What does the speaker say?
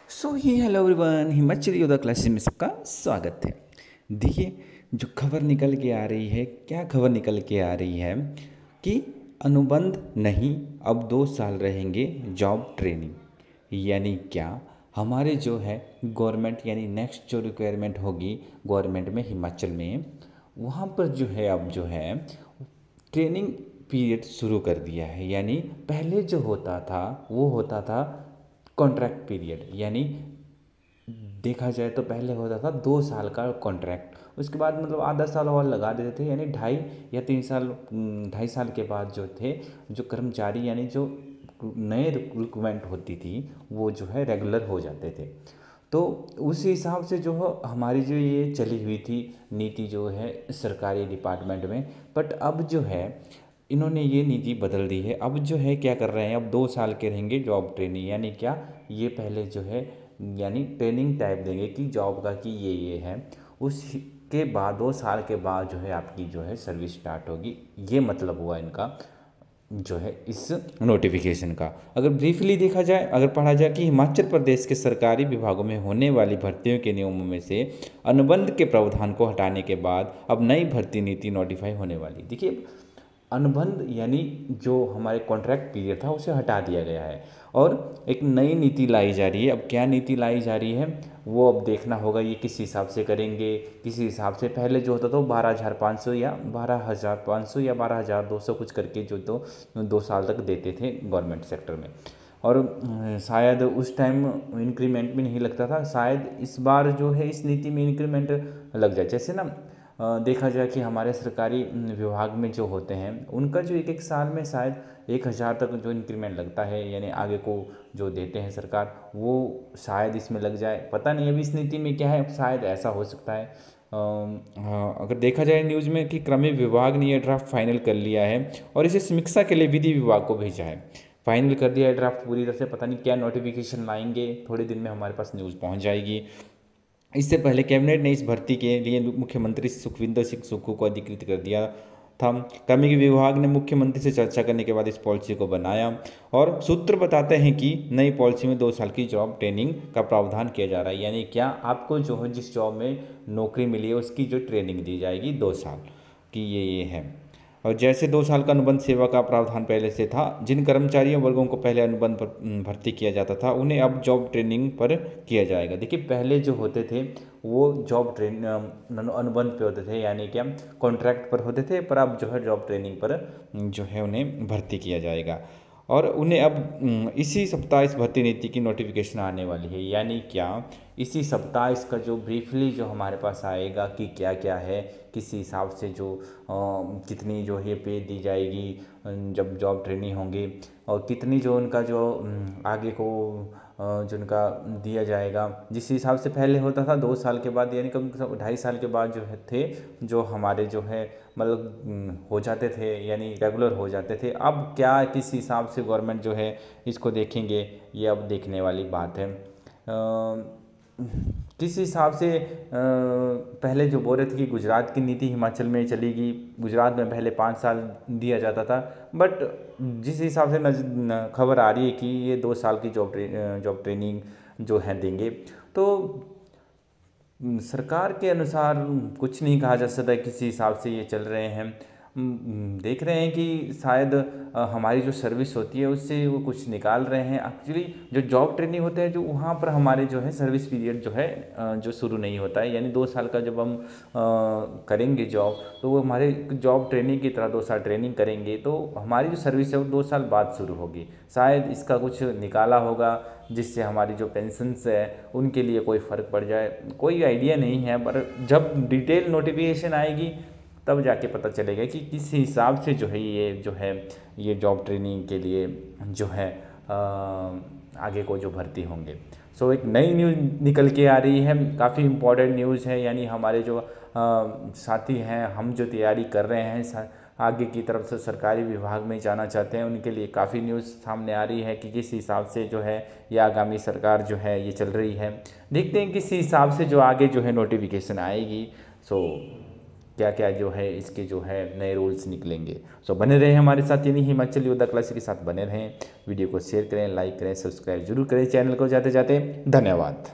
Hello everyone, Himachal योद्धा classes में सबका स्वागत है। देखिए, जो खबर निकल के आ रही है, क्या खबर निकल के आ रही है कि अनुबंध नहीं, अब 2 साल रहेंगे जॉब ट्रेनिंग। यानी क्या, हमारे जो है गवर्नमेंट यानी नेक्स्ट जो रिक्वायरमेंट होगी गवर्नमेंट में हिमाचल में, वहाँ पर जो है अब जो है ट्रेनिंग पीरियड शुरू कर दिया है। यानी पहले जो होता था वो होता था कॉन्ट्रैक्ट पीरियड। यानी देखा जाए तो पहले होता था 2 साल का कॉन्ट्रैक्ट, उसके बाद मतलब आधा साल और लगा देते थे। यानी 2.5 या 3 साल, 2.5 साल के बाद जो थे जो कर्मचारी यानी जो नए रिक्रूटमेंट होती थी वो जो है रेगुलर हो जाते थे। तो उस हिसाब से जो हमारी जो ये चली हुई थी नीति जो है सरकारी डिपार्टमेंट में। बट अब जो है इन्होंने ये नीति बदल दी है। अब जो है क्या कर रहे हैं, अब 2 साल के रहेंगे जॉब ट्रेनिंग। यानी क्या, ये पहले जो है यानी ट्रेनिंग टाइप देंगे कि जॉब का कि ये है, उसके बाद 2 साल के बाद जो है आपकी जो है सर्विस स्टार्ट होगी। ये मतलब हुआ इनका जो है इस नोटिफिकेशन का। अगर ब्रीफली देखा जाए, अगर पढ़ा जाए कि हिमाचल प्रदेश के सरकारी विभागों में होने वाली भर्तियों के नियमों में से अनुबंध के प्रावधान को हटाने के बाद अब नई भर्ती नीति नोटिफाई होने वाली। देखिए, अनुबंध यानी जो हमारे कॉन्ट्रैक्ट पीरियड था उसे हटा दिया गया है और एक नई नीति लाई जा रही है। अब क्या नीति लाई जा रही है वो अब देखना होगा, ये किस हिसाब से करेंगे। किसी हिसाब से पहले जो होता था वो 12,500 या 12,500 या 12,200 कुछ करके जो तो 2 साल तक देते थे गवर्नमेंट सेक्टर में। और शायद उस टाइम इंक्रीमेंट भी नहीं लगता था। शायद इस बार जो है इस नीति में इंक्रीमेंट लग जाए। जैसे ना देखा जाए कि हमारे सरकारी विभाग में जो होते हैं उनका जो एक एक साल में शायद 1,000 तक जो इंक्रीमेंट लगता है, यानी आगे को जो देते हैं सरकार, वो शायद इसमें लग जाए। पता नहीं अभी इस नीति में क्या है, शायद ऐसा हो सकता है। हाँ, अगर देखा जाए न्यूज़ में कि क्रमिक विभाग ने यह ड्राफ्ट फाइनल कर लिया है और इसे समीक्षा के लिए विधि विभाग को भेजा है। फाइनल कर दिया है ड्राफ्ट पूरी तरह से। पता नहीं क्या नोटिफिकेशन लाएंगे, थोड़े दिन में हमारे पास न्यूज़ पहुंच जाएगी। इससे पहले कैबिनेट ने इस भर्ती के लिए मुख्यमंत्री सुखविंदर सिंह सुक्खू को अधिकृत कर दिया था। कार्मिक विभाग ने मुख्यमंत्री से चर्चा करने के बाद इस पॉलिसी को बनाया और सूत्र बताते हैं कि नई पॉलिसी में 2 साल की जॉब ट्रेनिंग का प्रावधान किया जा रहा है। यानी क्या, आपको जो है जिस जॉब में नौकरी मिली है उसकी जो ट्रेनिंग दी जाएगी 2 साल की, ये है। और जैसे 2 साल का अनुबंध सेवा का प्रावधान पहले से था, जिन कर्मचारियों वर्गों को पहले अनुबंध पर भर्ती किया जाता था उन्हें अब जॉब ट्रेनिंग पर किया जाएगा। देखिए, पहले जो होते थे वो जॉब अनुबंध पे होते थे, यानी क्या कॉन्ट्रैक्ट पर होते थे, पर अब जो है जॉब ट्रेनिंग पर जो है उन्हें भर्ती किया जाएगा। और उन्हें अब इसी सप्ताह इस भर्ती नीति की नोटिफिकेशन आने वाली है। यानी क्या, इसी सप्ताह इसका जो ब्रीफली जो हमारे पास आएगा कि क्या क्या है, किस हिसाब से जो कितनी जो है पे दी जाएगी जब जॉब ट्रेनिंग होंगे, और कितनी जो उनका जो आगे को जो उनका दिया जाएगा। जिस हिसाब से पहले होता था 2 साल के बाद, यानी कम से कम 2.5 साल के बाद जो है थे जो हमारे जो है मतलब हो जाते थे, यानी रेगुलर हो जाते थे। अब क्या किस हिसाब से गवर्नमेंट जो है इसको देखेंगे, ये अब देखने वाली बात है। किस हिसाब से पहले जो बोल रहे थे कि गुजरात की नीति हिमाचल में चलेगी, गुजरात में पहले 5 साल दिया जाता था, बट जिस हिसाब से खबर आ रही है कि ये 2 साल की जॉब ट्रेनिंग जो है देंगे, तो सरकार के अनुसार कुछ नहीं कहा जा सकता। किसी हिसाब से ये चल रहे हैं, देख रहे हैं कि शायद हमारी जो सर्विस होती है उससे वो कुछ निकाल रहे हैं। एक्चुअली जो जॉब ट्रेनिंग होते हैं जो वहाँ पर हमारे जो है सर्विस पीरियड जो है जो शुरू नहीं होता है। यानी 2 साल का जब हम करेंगे जॉब, तो वो हमारे जॉब ट्रेनिंग की तरह 2 साल ट्रेनिंग करेंगे, तो हमारी जो सर्विस है वो 2 साल बाद शुरू होगी। शायद इसका कुछ निकाला होगा जिससे हमारी जो पेंशन्स है उनके लिए कोई फ़र्क पड़ जाए, कोई आइडिया नहीं है। पर जब डिटेल नोटिफिकेशन आएगी तब जाके पता चलेगा कि किस हिसाब से जो है ये जॉब ट्रेनिंग के लिए जो है आगे को जो भर्ती होंगे। सो एक नई न्यूज़ निकल के आ रही है, काफ़ी इम्पोर्टेंट न्यूज़ है। यानी हमारे जो साथी हैं, हम जो तैयारी कर रहे हैं आगे की तरफ से सरकारी विभाग में जाना चाहते हैं, उनके लिए काफ़ी न्यूज़ सामने आ रही है कि किस हिसाब से जो है ये आगामी सरकार जो है ये चल रही है। देखते हैं किस हिसाब से जो आगे जो है नोटिफिकेशन आएगी। सो क्या क्या जो है इसके जो है नए रूल्स निकलेंगे। सो बने रहें हमारे साथ, यानी हिमाचल योद्धा क्लासेस के साथ बने रहें। वीडियो को शेयर करें, लाइक करें, सब्सक्राइब जरूर करें चैनल को। जाते जाते धन्यवाद।